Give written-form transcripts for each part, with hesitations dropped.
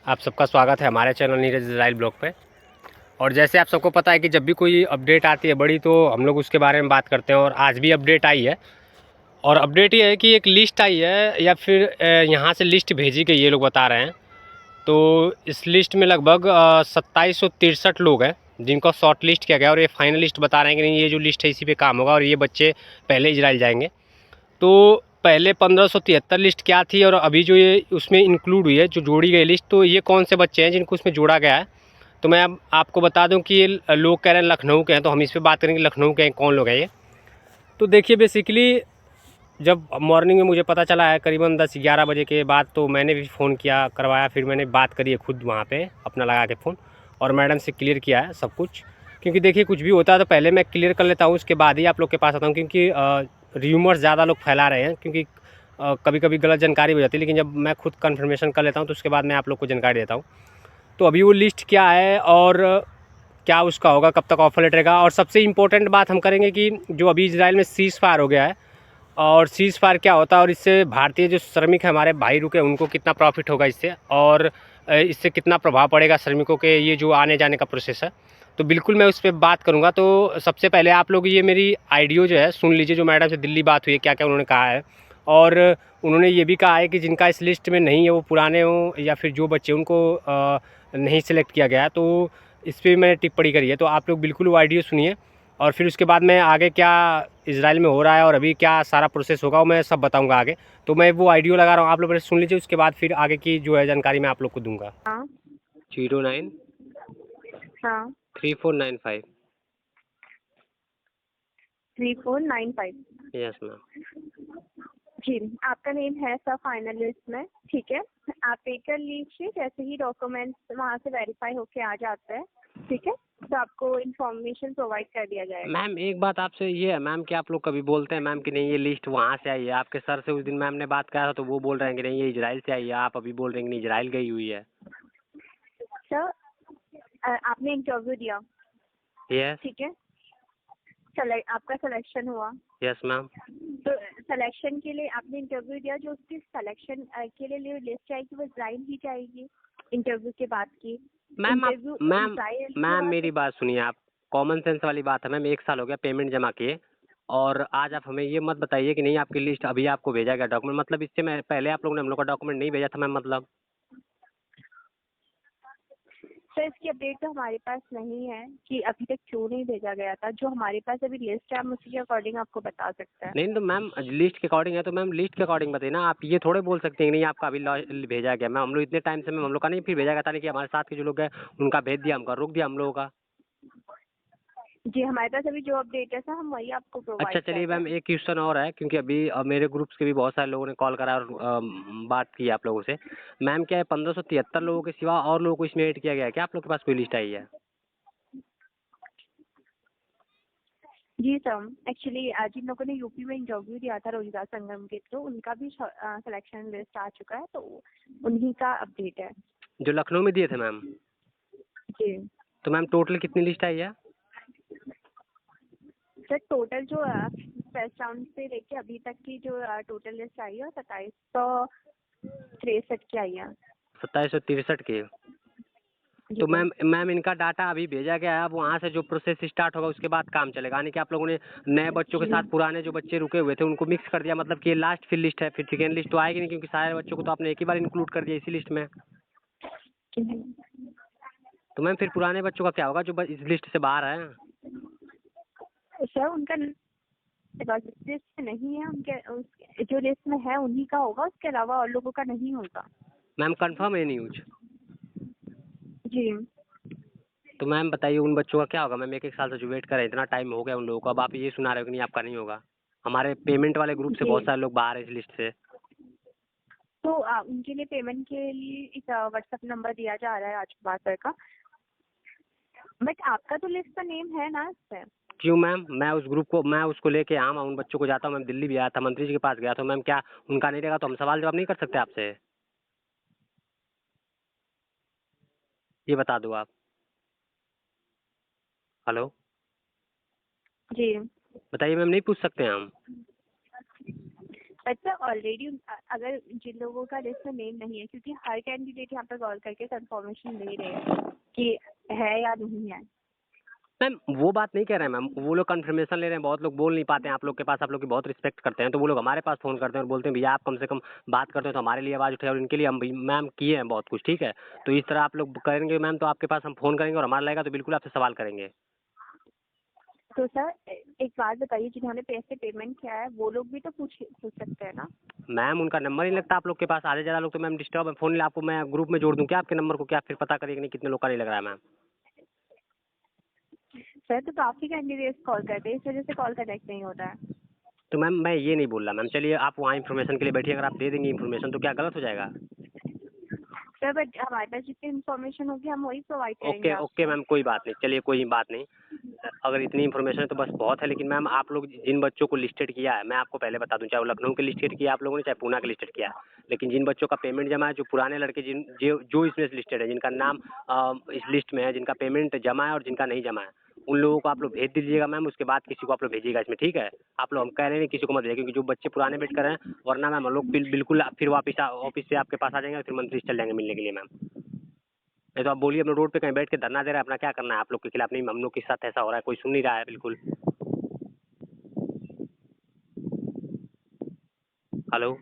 आप सबका स्वागत है हमारे चैनल नीरज इजराइल ब्लॉग पे। और जैसे आप सबको पता है कि जब भी कोई अपडेट आती है बड़ी तो हम लोग उसके बारे में बात करते हैं, और आज भी अपडेट आई है। और अपडेट ये है कि एक लिस्ट आई है, या फिर यहाँ से लिस्ट भेजी गई, ये लोग बता रहे हैं। तो इस लिस्ट में लगभग 2763 लोग हैं जिनको शॉर्ट लिस्ट किया गया, और ये फाइनल लिस्ट बता रहे हैं कि नहीं, ये जो लिस्ट है इसी पे काम होगा और ये बच्चे पहले इजराइल जाएंगे। तो पहले 1573 लिस्ट क्या थी, और अभी जो ये उसमें इंक्लूड हुई है, जो जोड़ी गई लिस्ट, तो ये कौन से बच्चे हैं जिनको उसमें जोड़ा गया है। तो मैं अब आपको बता दूं कि ये लोग कह रहे हैं लखनऊ के हैं, तो हम इस पे बात करेंगे लखनऊ के हैं, कौन लोग हैं ये। तो देखिए, बेसिकली जब मॉर्निंग में मुझे पता चला है करीबन 10-11 बजे के बाद, तो मैंने भी फ़ोन किया, करवाया, फिर मैंने बात करी है खुद वहाँ पे अपना लगा के फ़ोन, और मैडम से क्लियर किया है सब कुछ। क्योंकि देखिए, कुछ भी होता है तो पहले मैं क्लियर कर लेता हूँ, उसके बाद ही आप लोग के पास आता हूँ। क्योंकि र्यूमर्स ज़्यादा लोग फैला रहे हैं, क्योंकि कभी कभी गलत जानकारी हो जाती है, लेकिन जब मैं खुद कन्फर्मेशन कर लेता हूँ तो उसके बाद मैं आप लोग को जानकारी देता हूँ। तो अभी वो लिस्ट क्या है और क्या उसका होगा, कब तक ऑफर लेटर का, और सबसे इम्पोर्टेंट बात हम करेंगे कि जो अभी इजराइल में सीज़ फायर हो गया है, और सीज़ फायर क्या होता है, और इससे भारतीय जो श्रमिक है, हमारे भाई रुके, उनको कितना प्रॉफिट होगा इससे, और इससे कितना प्रभाव पड़ेगा श्रमिकों के ये जो आने जाने का प्रोसेस है। तो बिल्कुल मैं उस पर बात करूँगा। तो सबसे पहले आप लोग ये मेरी आइडियो जो है सुन लीजिए, जो मैडम से दिल्ली बात हुई है, क्या क्या उन्होंने कहा है। और उन्होंने ये भी कहा है कि जिनका इस लिस्ट में नहीं है, वो पुराने हों या फिर जो बच्चे उनको नहीं सिलेक्ट किया गया है, तो इस पर मैंने टिप्पणी करी है। तो आप लोग बिल्कुल वो आइडियो सुनिए, और फिर उसके बाद मैं आगे क्या इजराइल में हो रहा है और अभी क्या सारा प्रोसेस होगा वो मैं सब बताऊंगा आगे। तो मैं वो आइडियो लगा रहा हूँ, आप लोग पहले सुन लीजिए, उसके बाद फिर आगे की जो है जानकारी मैं आप लोग को दूंगा। हाँ 09 हाँ 3495। 3495। Yes ma'am. जी, आपका नेम है सब फाइनल लिस्ट में, ठीक है। आप पे कर लीजिए, जैसे ही डॉक्यूमेंट्स वहाँ से वेरीफाई होके आ जाते हैं, ठीक है, तो आपको इन्फॉर्मेशन प्रोवाइड कर दिया जाएगा। मैम एक बात आपसे ये है मैम कि आप लोग कभी बोलते हैं मैम कि नहीं ये लिस्ट वहाँ से आई है, आपके सर से उस दिन मैम ने बात करा था तो वो बोल रहे हैं कि नहीं ये इजराइल से आई है, आप अभी बोल रहे हैं कि नहीं इजराइल गई हुई है। सर, आपने इंटरव्यू दिया, यस। ठीक है, आपका सिलेक्शन हुआ, यस मैम। तो सिलेक्शन के लिए आपने इंटरव्यू दिया, जो उसकी सिलेक्शन के लिए लिस्ट आएगी वो इजराइल ही जाएगी इंटरव्यू के बाद की। मैम आप इंटरव्यू मैम इजराइल के मैम बाद। मेरी बात सुनिए, आप कॉमन सेंस वाली बात है मैम, 1 साल हो गया पेमेंट जमा किए, और आज आप हमें ये मत बताइए कि नहीं आपकी लिस्ट अभी आपको भेजा गया डॉक्यूमेंट, मतलब इससे मैं पहले आप लोगों ने हम लोग का डॉक्यूमेंट नहीं भेजा था मैम, मतलब। सर, इसकी अपडेट तो हमारे पास नहीं है कि अभी तक क्यों नहीं भेजा गया था। जो हमारे पास अभी लिस्ट है, हम उसी के अकॉर्डिंग आपको बता सकते हैं। नहीं तो मैम लिस्ट के अकॉर्डिंग है तो मैम लिस्ट के अकॉर्डिंग बताइए ना, आप ये थोड़े बोल सकते हैं कि नहीं आपका अभी भेजा गया। मैम हम लोग इतने टाइम से मैम हम लोग का नहीं फिर भेजा गया था, नहीं कि हमारे साथ के जो लोग हैं उनका भेज दिया, हमका रोक दिया हम लोगों का। जी, हमारे पास अभी जो अपडेट है सर, हम वही आपको अच्छा प्रोवाइड कर चलिए रहे मैम, हैं। एक क्वेश्चन और है, क्योंकि अभी मेरे ग्रुप्स के भी बहुत सारे लोगों ने कॉल करा और बात की आप लोगों से। मैम क्या है 1573 लोगों के सिवा और लोगों को इसमें ऐड किया गया है क्या, आप लोग के पास कोई लिस्ट आई है? जी सर, एक्चुअली जिन लोगों ने यूपी में इंटरव्यू दिया था रोजगार संगम के थ्रू, उनका भी सिलेक्शन लिस्ट आ चुका है, तो उन्हीं का अपडेट है। जो लखनऊ में दिए थे मैम। जी तो मैम टोटल कितनी लिस्ट आई है? सर, टोटल जो फर्स्ट राउंड से लेके अभी तक की जो टोटल लिस्ट आई है 2763 की आई है। 2763 की। जी तो सर। मैम मैम इनका डाटा अभी भेजा गया है, अब वहाँ से जो प्रोसेस स्टार्ट होगा उसके बाद काम चलेगा, यानी कि आप लोगों ने नए बच्चों के जी साथ पुराने जो बच्चे रुके हुए थे उनको मिक्स कर दिया, मतलब कि ये लास्ट फिर लिस्ट है, फिर सेकेंड लिस्ट तो आएगी नहीं, क्योंकि सारे बच्चों को तो आपने एक ही बार इंक्लूड कर दिया इसी लिस्ट में। तो मैम फिर पुराने बच्चों का क्या होगा जो इस लिस्ट से बाहर है? सर, उनका लिस्ट में नहीं है, जो लिस्ट में है उन्हीं का होगा, उसके अलावा और लोगों का नहीं होगा। मैम कंफर्म है न्यूज? जी तो मैम बताइए उन बच्चों का क्या होगा मैम, 1 1 साल से जो वेट कर रहे हैं, इतना टाइम हो गया उन लोगों को, अब आप ये सुना रहे हो कि नहीं आपका नहीं होगा। हमारे पेमेंट वाले ग्रुप से जी, बहुत सारे लोग बाहर हैं इस लिस्ट से। तो उनके लिए पेमेंट के लिए एक व्हाट्सएप नंबर दिया जा रहा है आज बात का, बट आपका तो लिस्ट का नेम है ना इसमें। क्यों मैम, मैं उस ग्रुप को मैं उसको लेके आम उन बच्चों को जाता हूँ मैम, दिल्ली भी आया था, मंत्री जी के पास गया था मैम, क्या उनका नहीं रहेगा तो हम सवाल जवाब नहीं कर सकते आपसे? ये बता दो आप। हेलो। जी बताइए मैम, नहीं पूछ सकते हैं हम? अच्छा ऑलरेडी अगर जिन लोगों का लिस्ट में नेम नहीं है, क्योंकि हर कैंडिडेट यहाँ पर कॉल करके कंफर्मेशन ले रहे हैं कि है या नहीं है। मैम वो बात नहीं कह रहे हैं मैम, वो लोग कंफर्मेशन ले रहे हैं, बहुत लोग बोल नहीं पाते हैं आप लोग के पास, आप लोग की बहुत रिस्पेक्ट करते हैं, तो वो लोग हमारे पास फ़ोन करते हैं और बोलते हैं भैया आप कम से कम बात करते हो तो हमारे लिए आवाज़ उठाए, और इनके लिए हम मैम किए हैं बहुत कुछ, ठीक है। तो इस तरह आप लोग करेंगे मैम तो आपके पास हम फ़ोन करेंगे और हमारा लगेगा तो बिल्कुल आपसे सवाल करेंगे। तो सर एक बात बताइए, जिन्होंने पैसे पेमेंट किया है वो लोग भी तो पूछ सकते हैं ना। मैम उनका नंबर नहीं लगता आप लोग के पास, आधे ज़्यादा लोग तो मैम डिस्टर्ब है, फ़ोन आपको मैं ग्रुप में जोड़ दूँ क्या आपके नंबर को, क्या फिर पता करिए कि नहीं कितने लोग का नहीं लग रहा है मैम। सर तो काफ़ी कैंडिडेट्स कॉल करते हैं, इस वजह से कॉल कनेक्ट नहीं होता है। तो मैम मैं ये नहीं बोल रहा मैम, चलिए आप वहाँ इन्फॉर्मेशन के लिए बैठिए, अगर आप दे देंगे इन्फॉर्मेशन तो क्या गलत हो जाएगा। सर बट हमारे पास जितनी इन्फॉर्मेशन होगी हम वही प्रोवाइड करेंगे ओके ओके आपको। मैम कोई बात नहीं, चलिए कोई बात नहीं, अगर इतनी इन्फॉर्मेशन है तो बस बहुत है। लेकिन मैम आप लोग जिन बच्चों को लिस्टेड किया है, मैं आपको पहले बता दूं, चाहे वो लखनऊ के लिस्टेड किया आप लोगों ने, चाहे पूना के लिस्टेड किया है, लेकिन जिन बच्चों का पेमेंट जमा है, जो पुराने लड़के जिन जो इसमें लिस्टेड है, जिनका नाम इस लिस्ट में है, जिनका पेमेंट जमा है और जिनका नहीं जमा है, उन लोगों को आप लोग भेज दीजिएगा मैम, उसके बाद किसी को आप लोग भेजिएगा इसमें, ठीक है। आप लोग हम कह रहे हैं किसी को मत भेजिए, क्योंकि जो बच्चे पुराने वेट कर रहे हैं, वरना मैम हम लोग बिल्कुल फिर वापस ऑफिस से आपके पास आ जाएंगे, फिर मंथली चल जाएंगे मिलने के लिए मैम। नहीं तो आप बोलिए, अपने रोड पे कहीं बैठ के धरना दे रहा है, अपना क्या करना है आप लोग के खिलाफ, नहीं हम लोग के साथ ऐसा हो रहा है, कोई सुन नहीं रहा है बिल्कुल। हेलो।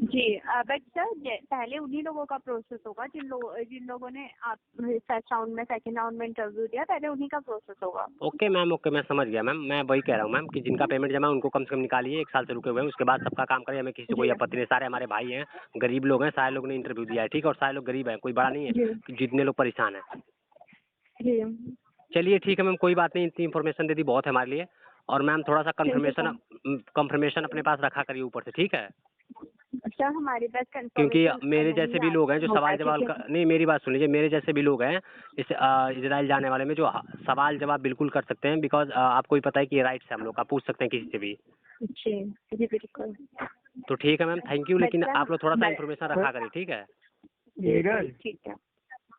जी बट सर पहले उन्हीं लोगों का प्रोसेस होगा जिन लोगों ने आप फर्स्ट राउंड में सेकंड राउंड में इंटरव्यू दिया, पहले उन्हीं का प्रोसेस होगा। ओके मैम, ओके मैं समझ गया मैम, मैं वही कह रहा हूँ मैम कि जिनका पेमेंट जमा है उनको कम से कम निकालिए, 1 साल से रुके हुए हैं, उसके बाद सबका काम करिए, हमें किसी से कोई जी आपत्ति नहीं, सारे हमारे भाई हैं, गरीब लोग हैं, सारे लोग ने इंटरव्यू दिया है, ठीक है, और सारे लोग गरीब हैं, कोई बड़ा नहीं है जी कि जितने लोग परेशान हैं। जी चलिए ठीक है मैम, कोई बात नहीं, इतनी इन्फॉर्मेशन दे दी बहुत है हमारे लिए। और मैम थोड़ा सा ठीक है सर। कंफर्मेशन अपने पास रखा करिए ऊपर से, ठीक है। सर हमारे पास क्योंकि कंफर्मेशन मेरे नहीं जैसे भी लोग हैं जो होता सवाल है, जवाब ठीक का, है। नहीं मेरी बात सुन लीजिए, मेरे जैसे भी लोग हैं इस इजराइल जाने वाले में जो सवाल जवाब बिल्कुल कर सकते हैं, बिकॉज आपको ही पता है कि ये राइट्स है हम लोग का, पूछ सकते हैं किसी से भी। जी जी बिल्कुल। तो ठीक है मैम, थैंक यू, लेकिन बच्चा आप लोग थोड़ा सा बट इन्फॉर्मेशन रखा करिए, ठीक है। नीरज, ठीक है।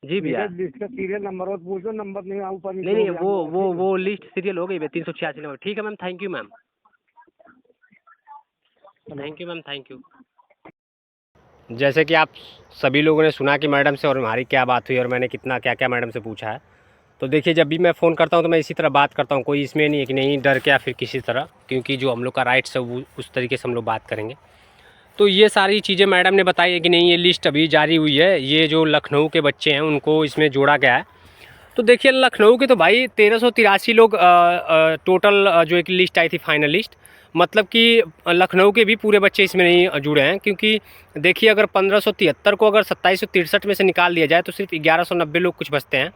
जी भैया। नीरज लिस्ट का सीरियल नंबर और पूछो, नंबर नहीं ऊपर नीचे नहीं हो नहीं, गया हम लोग का, ठीक है? वो लिस्ट सीरियल हो गई है 386 नंबर, ठीक है ma'am, thank you ma'am, thank you ma'am, thank you. जैसे कि आप सभी लोगों ने सुना कि मैडम से और हमारी क्या बात हुई और मैंने कितना क्या क्या मैडम से पूछा है, तो देखिए जब भी मैं फ़ोन करता हूँ तो मैं इसी तरह बात करता हूँ, कोई इसमें नहीं है कि नहीं डर के या फिर किसी तरह, क्योंकि जो हम लोग का राइट्स है वो उस तरीके से हम लोग बात करेंगे। तो ये सारी चीज़ें मैडम ने बताई है कि नहीं, ये लिस्ट अभी जारी हुई है, ये जो लखनऊ के बच्चे हैं उनको इसमें जोड़ा गया है। तो देखिए लखनऊ के तो भाई 1383 लोग टोटल जो एक लिस्ट आई थी फाइनल लिस्ट, मतलब कि लखनऊ के भी पूरे बच्चे इसमें नहीं जुड़े हैं, क्योंकि देखिए अगर 1573 को अगर 2763 में से निकाल दिया जाए तो सिर्फ 1190 लोग कुछ बचते हैं।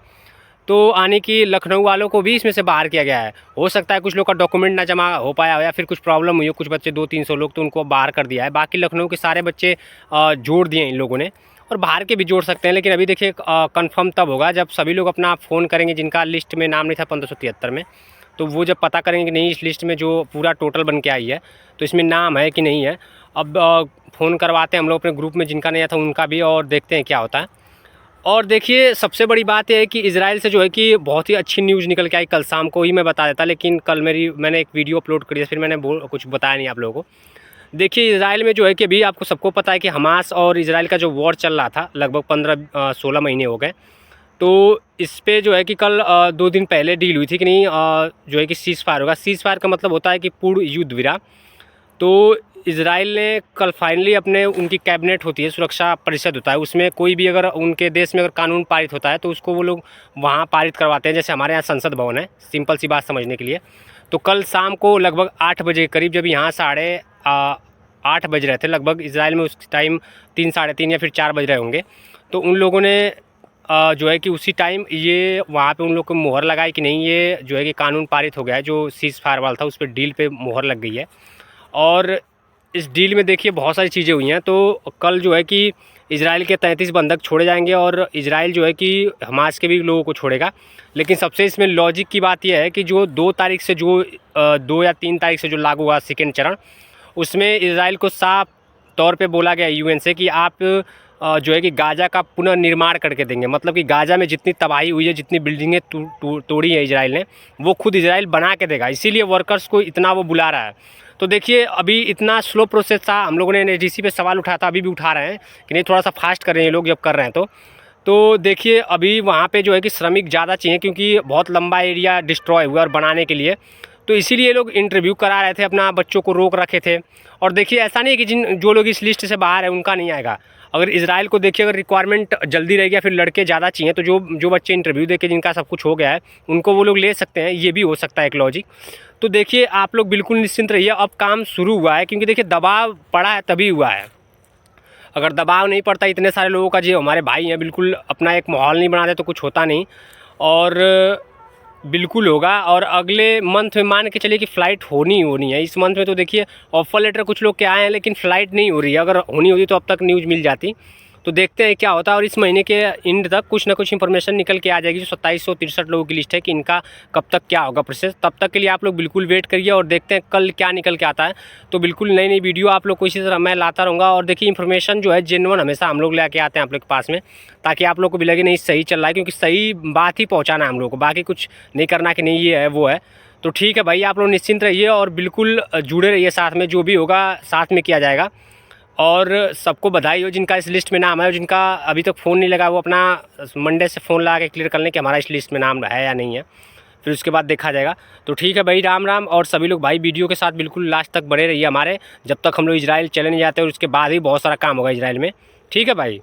तो आने की लखनऊ वालों को भी इसमें से बाहर किया गया है। हो सकता है कुछ लोग का डॉक्यूमेंट ना जमा हो पाया हो या फिर कुछ प्रॉब्लम हुई हो, कुछ बच्चे 200-300 लोग, तो उनको बाहर कर दिया है। बाकी लखनऊ के सारे बच्चे जोड़ दिए इन लोगों ने, और बाहर के भी जोड़ सकते हैं, लेकिन अभी देखिए कंफर्म तब होगा जब सभी लोग अपना फ़ोन करेंगे जिनका लिस्ट में नाम नहीं था 1573 में, तो वो जब पता करेंगे कि नहीं इस लिस्ट में जो पूरा टोटल बन के आई है तो इसमें नाम है कि नहीं है। अब फ़ोन करवाते हैं हम लोग अपने ग्रुप में, जिनका नहीं आता उनका भी, और देखते हैं क्या होता है। और देखिए सबसे बड़ी बात यह है कि इजराइल से जो है कि बहुत ही अच्छी न्यूज़ निकल के आई, कल शाम को ही मैं बता देता, लेकिन कल मैंने एक वीडियो अपलोड करी, फिर मैंने कुछ बताया नहीं आप लोगों को। देखिए इजराइल में जो है कि अभी आपको सबको पता है कि हमास और इजराइल का जो वॉर चल रहा था लगभग 15-16 महीने हो गए, तो इस पे जो है कि कल 2 दिन पहले डील हुई थी कि नहीं जो है कि सीज़ फायर होगा। सीज़ फायर का मतलब होता है कि पूर्ण युद्ध विराम। तो इजराइल ने कल फाइनली अपने, उनकी कैबिनेट होती है, सुरक्षा परिषद होता है, उसमें कोई भी अगर उनके देश में अगर कानून पारित होता है तो उसको वो लोग वहाँ पारित करवाते हैं, जैसे हमारे यहाँ संसद भवन है, सिंपल सी बात समझने के लिए। तो कल शाम को लगभग 8 बजे के करीब, जब यहाँ 8:30 बज रहे थे लगभग, इजराइल में उस टाइम 3, 3:30 या फिर 4 बज रहे होंगे, तो उन लोगों ने जो है कि उसी टाइम ये वहाँ पे उन लोग को मोहर लगाई कि नहीं ये जो है कि कानून पारित हो गया है, जो सीज़ फायर वाला था उस पर डील पे मोहर लग गई है। और इस डील में देखिए बहुत सारी चीज़ें हुई हैं। तो कल जो है कि इजराइल के 33 बंधक छोड़े जाएंगे और इजराइल जो है कि हमास के भी लोगों को छोड़ेगा। लेकिन सबसे इसमें लॉजिक की बात यह है कि जो 2 तारीख से, जो 2 या 3 तारीख से जो लागू हुआ सेकेंड चरण, उसमें इजराइल को साफ तौर पे बोला गया यूएन से कि आप जो है कि गाज़ा का पुनर्निर्माण करके देंगे। मतलब कि गाज़ा में जितनी तबाही हुई है, जितनी बिल्डिंगें तोड़ी हैं इजराइल ने, वो खुद इजराइल बना के देगा। इसीलिए वर्कर्स को इतना वो बुला रहा है। तो देखिए अभी इतना स्लो प्रोसेस था, हम लोगों ने एनएचडीसी पे सवाल उठाया था, अभी भी उठा रहे हैं कि नहीं थोड़ा सा फास्ट कर रहे हैं ये लोग जब कर रहे हैं तो देखिए अभी वहाँ पे जो है कि श्रमिक ज़्यादा चाहिए क्योंकि बहुत लंबा एरिया डिस्ट्रॉय हुआ और बनाने के लिए, तो इसीलिए लोग इंटरव्यू करा रहे थे, अपना बच्चों को रोक रखे थे। और देखिए ऐसा नहीं है कि जो लोग इस लिस्ट से बाहर है उनका नहीं आएगा। अगर इजराइल को देखिए अगर रिक्वायरमेंट जल्दी रह गया, फिर लड़के ज़्यादा चाहिए, तो जो बच्चे इंटरव्यू दे के जिनका सब कुछ हो गया है उनको वो लोग ले सकते हैं, ये भी हो सकता है एक लॉजिक। तो देखिए आप लोग बिल्कुल निश्चिंत रहिए, अब काम शुरू हुआ है क्योंकि देखिए दबाव पड़ा है तभी हुआ है। अगर दबाव नहीं पड़ता इतने सारे लोगों का, जो हमारे भाई हैं बिल्कुल अपना एक माहौल नहीं बनाते तो कुछ होता नहीं। और बिल्कुल होगा, और अगले मंथ में मान के चलिए कि फ़्लाइट होनी है। इस मंथ में तो देखिए ऑफर लेटर कुछ लोग के आए हैं लेकिन फ़्लाइट नहीं हो रही है। अगर होनी होती तो अब तक न्यूज़ मिल जाती। तो देखते हैं क्या होता है, और इस महीने के एंड तक कुछ ना कुछ इन्फॉर्मेशन निकल के आ जाएगी। जो 2763 लोगों की लिस्ट है कि इनका कब तक क्या होगा प्रोसेस, तब तक के लिए आप लोग बिल्कुल वेट करिए और देखते हैं कल क्या निकल के आता है। तो बिल्कुल नई नई वीडियो आप लोग को इसी तरह मैं लाता रहूँगा। और देखिए इन्फॉर्मेशन जो है जेन्युइन हमेशा हम लोग लेके आते हैं आप लोग के पास में, ताकि आप लोग को भी लगे नहीं सही चल रहा है, क्योंकि सही बात ही पहुँचाना है हम लोग को, बाकी कुछ नहीं करना कि नहीं ये है वो है। तो ठीक है भाई, आप लोग निश्चिंत रहिए और बिल्कुल जुड़े रहिए साथ में, जो भी होगा साथ में किया जाएगा। और सबको बधाई हो जिनका इस लिस्ट में नाम है, और जिनका अभी तक फ़ोन नहीं लगा वो अपना मंडे से फ़ोन लगा के क्लियर कर लें कि हमारा इस लिस्ट में नाम है या नहीं है, फिर उसके बाद देखा जाएगा। तो ठीक है भाई, राम राम। और सभी लोग भाई वीडियो के साथ बिल्कुल लास्ट तक बने रहिए हमारे, जब तक हम लोग इजराइल चले नहीं जाते, और उसके बाद ही बहुत सारा काम होगा इजराइल में। ठीक है भाई।